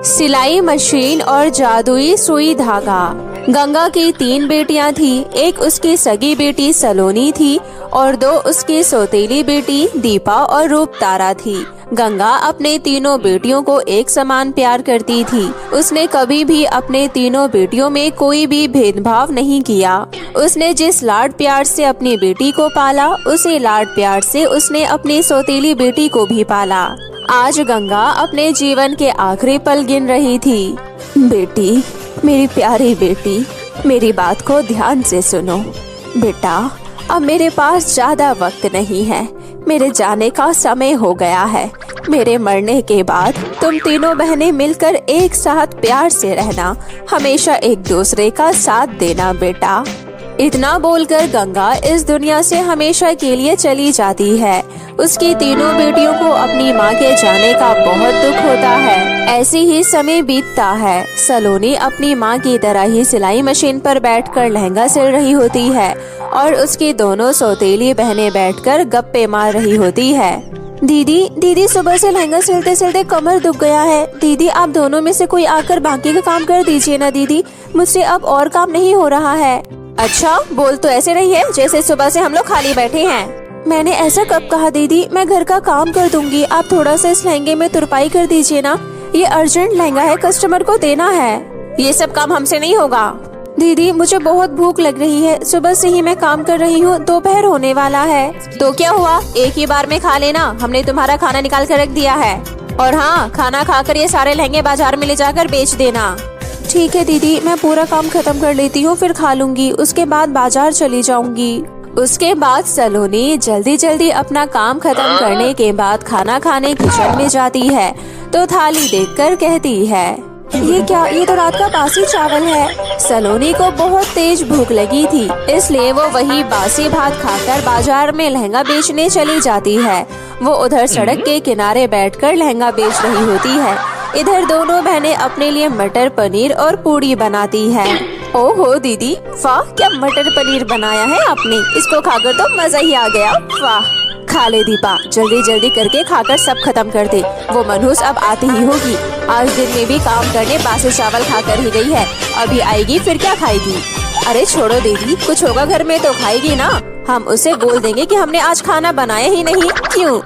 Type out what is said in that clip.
सिलाई मशीन और जादुई सुई धागा। गंगा की 3 बेटियां थी। एक उसकी सगी बेटी सलोनी थी और 2 उसकी सौतेली बेटी दीपा और रूपतारा थी। गंगा अपने तीनों बेटियों को एक समान प्यार करती थी। उसने कभी भी अपने तीनों बेटियों में कोई भी भेदभाव नहीं किया। उसने जिस लाड प्यार से अपनी बेटी को पाला, उसी लाड प्यार से उसने अपनी सौतेली बेटी को भी पाला। आज गंगा अपने जीवन के आखिरी पल गिन रही थी। बेटी, मेरी प्यारी बेटी, मेरी बात को ध्यान से सुनो। बेटा, अब मेरे पास ज्यादा वक्त नहीं है। मेरे जाने का समय हो गया है। मेरे मरने के बाद तुम तीनों बहनें मिलकर एक साथ प्यार से रहना, हमेशा एक दूसरे का साथ देना बेटा। इतना बोलकर गंगा इस दुनिया से हमेशा के लिए चली जाती है। उसकी तीनों बेटियों को अपनी माँ के जाने का बहुत दुख होता है। ऐसे ही समय बीतता है। सलोनी अपनी माँ की तरह ही सिलाई मशीन पर बैठकर लहंगा सिल रही होती है और उसकी दोनों सौतेली बहनें बैठकर गप्पे मार रही होती है। दीदी सुबह से लहंगा सिलते सिलते कमर दुख गया है। दीदी, आप दोनों में से कोई आकर बाकी का काम कर दीजिए ना दीदी, मुझसे अब और काम नहीं हो रहा है। अच्छा, बोल तो ऐसे रही है जैसे सुबह से हम लोग खाली बैठे हैं। मैंने ऐसा कब कहा दीदी, मैं घर का काम कर दूंगी। आप थोड़ा सा इस लहंगे में तुरपाई कर दीजिए ना, ये अर्जेंट लहंगा है, कस्टमर को देना है। ये सब काम हमसे नहीं होगा। दीदी, मुझे बहुत भूख लग रही है, सुबह से ही मैं काम कर रही हूँ, दोपहर होने वाला है। तो क्या हुआ, एक ही बार में खा लेना, हमने तुम्हारा खाना निकाल कर रख दिया है। और हाँ, खाना खाकर ये सारे लहंगे बाजार में ले जाकर बेच देना। ठीक है दीदी, मैं पूरा काम खत्म कर लेती हूँ, फिर खा लूंगी, उसके बाद बाजार चली जाऊंगी। उसके बाद सलोनी जल्दी जल्दी अपना काम खत्म करने के बाद खाना खाने किचन में जाती है तो थाली देखकर कहती है, ये क्या, ये तो रात का बासी चावल है। सलोनी को बहुत तेज भूख लगी थी, इसलिए वो वही बासी भात खाकर बाजार में लहंगा बेचने चली जाती है। वो उधर सड़क के किनारे बैठकर लहंगा बेच रही होती है। इधर दोनों बहनें अपने लिए मटर पनीर और पूड़ी बनाती है। ओहो दीदी, वाह, क्या मटर पनीर बनाया है आपने, इसको खाकर तो मजा ही आ गया। वाह, खा ले दीपा, जल्दी जल्दी करके खाकर सब खत्म कर दे। वो मनहूस अब आती ही होगी, आज दिन में भी काम करने बासी चावल खाकर ही गई है, अभी आएगी फिर क्या खाएगी। अरे छोड़ो दीदी, कुछ होगा घर में तो खाएगी ना, हम उसे बोल देंगे कि हमने आज खाना बनाया ही नहीं, क्यों।